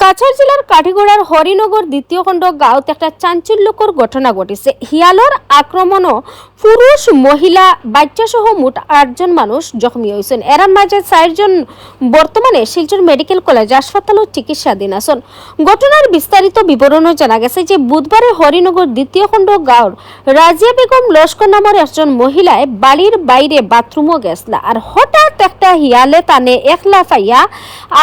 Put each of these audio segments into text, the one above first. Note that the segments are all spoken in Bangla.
কাছাড় জেলার কাঠিগড়ার হরিনগর দ্বিতীয় খণ্ড গাঁৱত একটা চাঞ্চল্যকর ঘটনা ঘটিছে। শিয়ালৰ আক্রমণও পুরুষ মহিলা বাচ্চা সহ মোট 8জন মানুষ জখমি হয়েছেন। এর মাঝে 4জন বর্তমানে শিলচর মেডিকেল কলেজ হাসপাতালত চিকিৎসাধীন আছেন। ঘটনার বিস্তারিত বিবরণও জানা গেছে যে বুধবারে হরিনগর দ্বিতীয় খণ্ড গাঁৱৰ রাজিয়া বেগম লস্কর নামের একজন মহিলায় বাড়ির বাইরে বাথরুমও গেছলা, আর হঠাৎ একটা শিয়ালে তানে একলা ফাইয়া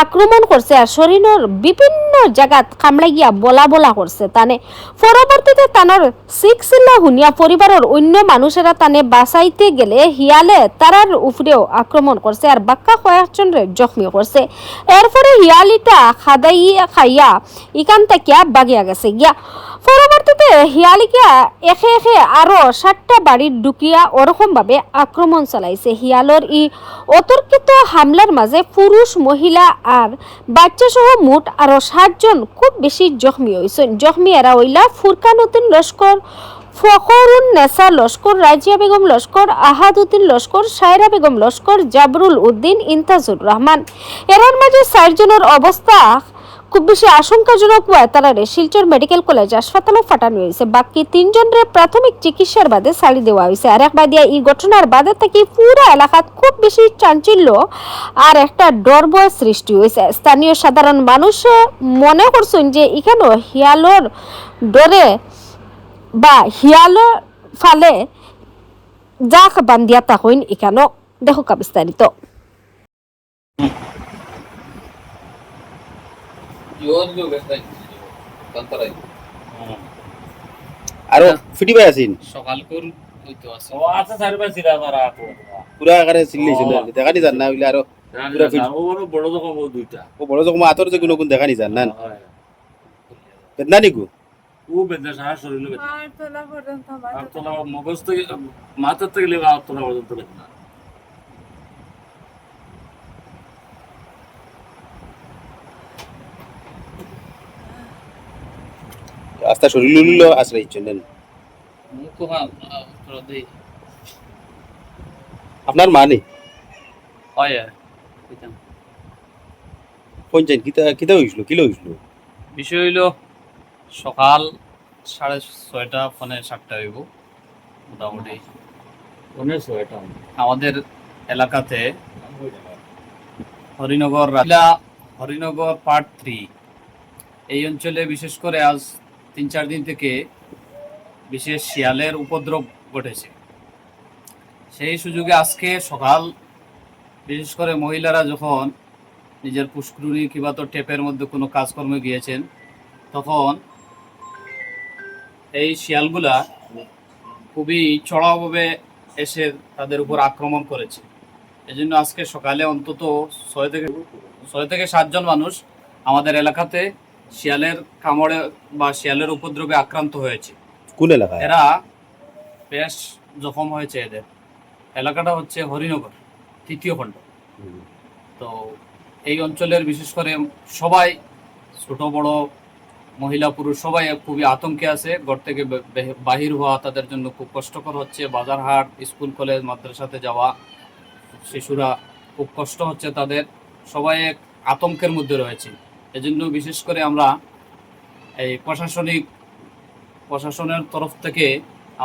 আক্রমণ করছে আর শরীরের বিভিন্ন জায়গাত কামড়াইয়া বলা বলা করছে। তানে পরবর্তীতে তানোর সিক্সিল্লা হুনিয়া পরিবারের অন্য মানুষেরা তানে বাঁচাইতে গেলে হিয়ালে তারার উপরেও আক্রমণ করছে আর বাক্কা কয়েকজন জখমি করছে। এরপরে হিয়ালিটা খাদাইয়া খাইয়া ইকান তাকিয়া বাগিয়া গেছে গিয়া। পরবর্তীতে হিয়ালিকা একে একে আরো 7টা বাড়ির ঢুকিয়া ওরকম ভাবে আক্রমণ চালাইছে। হিয়ালর ই অতর্কিত হামলার মাঝে পুরুষ মহিলা আর বাচ্চা সহ মোট আরো 7জন খুব বেশি জখমি হয়েছেন। জখমি এরা হইলা ফুরকান উদ্দিন লস্কর, ফখরুন নেসা লস্কর, রাজিয়া বেগম লস্কর, আহাদ উদ্দিন লস্কর, সায়রা বেগম লস্কর, জাবরুল উদ্দিন, ইন্তাজুর রহমান। এরার মাঝে 4জনের অবস্থা খুব বেশি আশঙ্কাজনক হওয়ায় তারারে শিলচর মেডিকেল কলেজ হাসপাতালে পাঠানো হয়েছে। বাকি 3জনের প্রাথমিক চিকিৎসার বাদে ছাড়ি দেওয়া হয়েছে। আর একবার দিয়া এই ঘটনার বাদে থেকে পুরো এলাকাত খুব বেশি চাঞ্চল্য আর একটা ডরভয় সৃষ্টি হয়েছে। স্থানীয় সাধারণ মানুষ মনে করছেন যে এখানে হিয়ালর ডরে বা হিয়ালর ফালে জাক বান্ধিয়া তাকইন এখানে দেখো বিস্তারিত। আরো ফিটি ভাই আছেন সকাল কর হইতো আছে ও আচ্ছা চারি পাঁচ দিন আমার পুরা আকারে সিগলিছিল দেখানি জান না হইলে আরো পুরা ফিট ও বড় রকম দুইটা ও বড় যখন আতর যে কোনো কোন দেখানি জান না বেদনা নিকু ও বেদনা সারা শরীরে বেদনা আর তোলা মগজ থেকে মাথার থেকে লেগে আর তোলা পর্যন্ত বেদনা আস্তা শরীর লুলো আশ্রয় চলেন মুখ হাল প্রদে আপনার মানে হয় কইতাম পঞ্চায়েত কিতা কিতা হইছিল কিলো হইছিল বিষয় হইলো সকাল 6:30 ফোনে 7টা হইব মোটামুটি অনেক এটা আমাদের এলাকাতে হরিনগর পার্ট 3 এই অঞ্চলে বিশেষ করে আজ 3-4 দিন থেকে বিশেষ শিয়ালের উপদ্রব ঘটেছে। সেই সুযোগে আজকে সকাল বিশেষ করে মহিলারা যখন নিজের পুষ্করণী কিংবা তো টেপের মধ্যে কোনো কাজকর্মে গিয়েছেন, তখন এই শিয়ালগুলা খুবই চড়াওভাবে এসে তাদের উপর আক্রমণ করেছে। এজন্য আজকে সকালে অন্তত 6 থেকে 7জন মানুষ আমাদের এলাকাতে শিয়ালের কামড়ে বা শিয়ালের উপদ্রবে আক্রান্ত হয়েছে। কোন এলাকা এরা বেশ জখম হয়েছে। এদের এলাকাটা হচ্ছে হরিনগর 3য় খণ্ড। তো এই অঞ্চলের বিশেষ করে সবাই ছোট বড় মহিলা পুরুষ সবাই খুবই আতঙ্কে আছে। ঘর থেকে বাহির হওয়া তাদের জন্য খুব কষ্টকর হচ্ছে। বাজার হাট, স্কুল কলেজ মাদ্রাসাতে যাওয়া শিশুরা খুব কষ্ট হচ্ছে তাদের। সবাই এক আতঙ্কের মধ্যে রয়েছে। এজন্য বিশেষ করে আমরা এই প্রশাসনের তরফ থেকে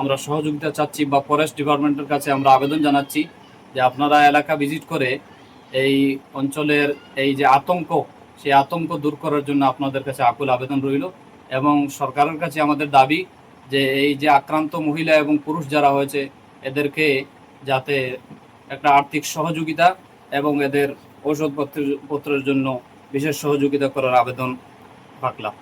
আমরা সহযোগিতা চাচ্ছি বা ফরেস্ট ডিপার্টমেন্টের কাছে আমরা আবেদন জানাচ্ছি যে আপনারা এলাকা ভিজিট করে এই অঞ্চলের এই যে আতঙ্ক, সেই আতঙ্ক দূর করার জন্য আপনাদের কাছে আকুল আবেদন রইল। এবং সরকারের কাছে আমাদের দাবি যে এই যে আক্রান্ত মহিলা এবং পুরুষ যারা হয়েছে এদেরকে যাতে একটা আর্থিক সহযোগিতা এবং এদের ঔষধপত্রের জন্য বিশেষ সহযোগিতা করার আবেদন রাখলাম।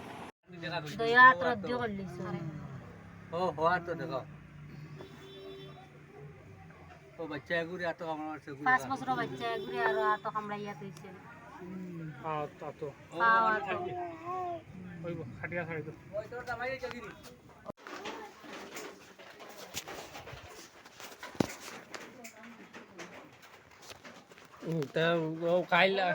কাইলা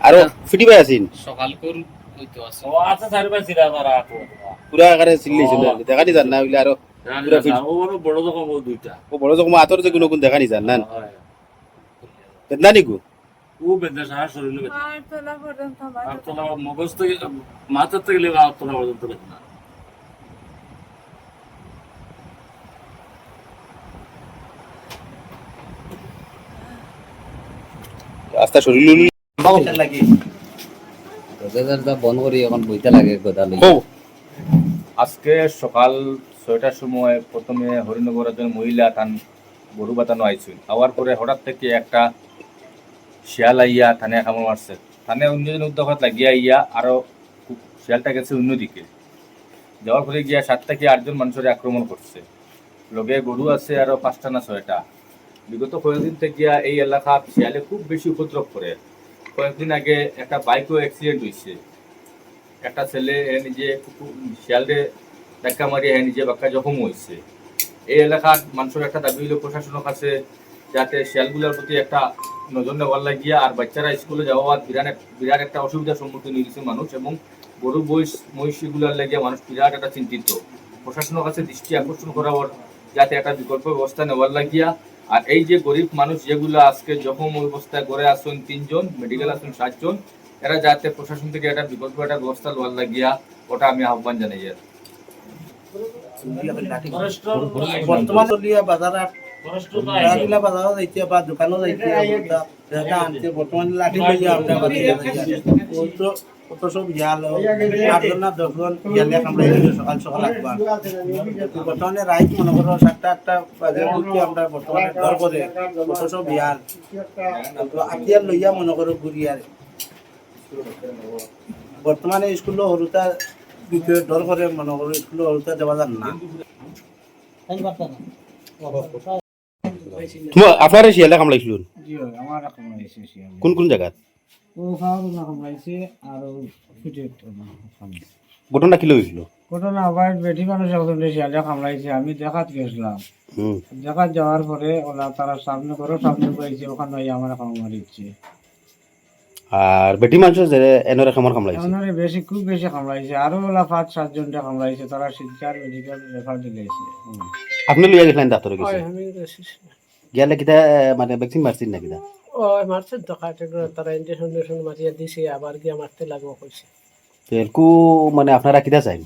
আরো ফিটি ভাই আছেন সকাল কর ওই তো আছে। ও আছে চারিপাশ ছিলা তারা আছে পুরা আকারে চিল্লাইছিল দেখা নি যান না ওইলে আরো পুরা ফিট ও বড় বড় রকম ও দুইটা ও বড় যখন আতর যে কোনো দেখা নি যান না হয় বেদনা নিগু ও বেদনা সারা শরীরে বেদনা আর তোলা পর্যন্ত আর তোলা মগজ থেকে মাথার থেকে লেগে আর তোলা পর্যন্ত বেদনা আস্তা শরীর বন্ধ করি এখন বইতে লাগে গোদা লই ও আজকে সকাল 6টার সময় প্রথমে হরিনগর একজন মহিলা তান গরু বাতানো আইছিল আওয়ার পরে হঠাৎ থেকে একটা শিয়াল আইয়া থানে কামড় মারছে থানে অন্যজন উদ্যোগত লাগিয়া আইয়া আরো শিয়ালটা গেছে অন্যদিকে যাওয়ার পরে গিয়া 7 থেকে 8জন মানুষের আক্রমণ করছে লগে গরু আছে আরো 5টা না 6টা বিগত কয়েকদিন থেকে এই এলাকা শিয়ালে খুব বেশি উপদ্রব করে কয়েকদিন আগে একটা বাইকও অ্যাক্সিডেন্ট হয়েছে একটা ছেলে নিজে শিয়ালকে ধাক্কা মারিয়ে নিজে বাক্কা জখম হয়েছে এই এলাকার মানুষের একটা দাবি হলো প্রশাসনের কাছে যাতে শিয়ালগুলোর প্রতি একটা নজর নেওয়ার লাগিয়া আর বাচ্চারা স্কুলে যাওয়া বিরাট একটা অসুবিধার সম্মুখীন হয়ে গেছে মানুষ এবং গরু মহিষীগুলোর লাগিয়ে মানুষ বিরাট একটা চিন্তিত প্রশাসনের কাছে দৃষ্টি আকর্ষণ করার যাতে একটা বিকল্প ব্যবস্থা নেওয়ার লাগিয়া আর এই যে গরিব মানুষ যেগুলো আজকে জখম অবস্থায় করে আসছেন 3 জন মেডিকেল আসছেন 7 জন এরা যাতে প্রশাসন থেকে একটা বিকল্প একটা ব্যবস্থা নেওয়ার লাগিয়া ওটা আমি আহ্বান জানাই আর বর্তমান চলিয়া বাজার রাগিলা বাজারও যাইতে বা দোকানও যাইতে দেখা আনতে বর্তমান লাঠি লইয়া আমরা বাজারে কত সব ইয়াল 8জন না 10জন ইয়ালে আমরা সকাল সকাল একবার বর্তমানে রাইত মনে করো 7টা 8টা বাজে উঠে আমরা বর্তমানে ঘর করে কত সব ইয়াল আতিয়ার লইয়া মনে করো ঘুরিয়ার বর্তমানে স্কুলে হরুতা দ্বিতীয় ডর করে মনে করো স্কুলে হরুতা যাওয়া যান না তোমার আপনার শিয়ালে কামড়াইছিল জি আমার রকম হয়েছে কোন কোন জায়গাত ও খাওয়া না কামড়াইছে আর ফিটে ঘটনা কি হয়েছিল ঘটনা আবার বেটি মানুষ একজন শিয়ালে কামড়াইছে আমি দেখাত গেছিলাম হুম দেখাত যাওয়ার পরে ওরা তারা সামনে করো সামনে পাইছে ওখানে আমার কামড় মারিচ্ছে আর বেটি মানুষ যে এনরে খামার কামড়াইছে ওনারে বেশি খুব বেশি কামড়াইছে আরো ওলা 5-7 জনটা কামড়াইছে তারা শিক্ষার মেডিকেল রেফার দিলেছে আপনি লইয়া গেলেন ডাক্তারে গেছে গেলে কিটা মানে ভ্যাকসিন মারছিন না কিটা ও মারছে তো কাটে তারা ইনজেকশন মারিয়া দিছে আবার গিয়ে মারতে লাগবো কইছে তো এরকু মানে আপনারা কিটা চাইন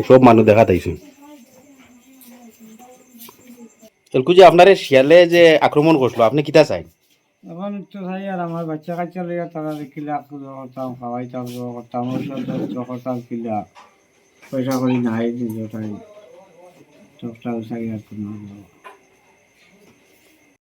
সব মানুষ দেখা তাইছে এরকু যে আপনার শিয়ালে যে আক্রমণ করছিল আপনি কিটা চাইন এখন তো ভাই আর আমার বাচ্চা কাচ্চা লইয়া তারা কিলা করতাম খাওয়াইতাম করতাম ওষুধ করতাম কিলা পয়সা করি নাই দিল তাই সবটা আর কোনো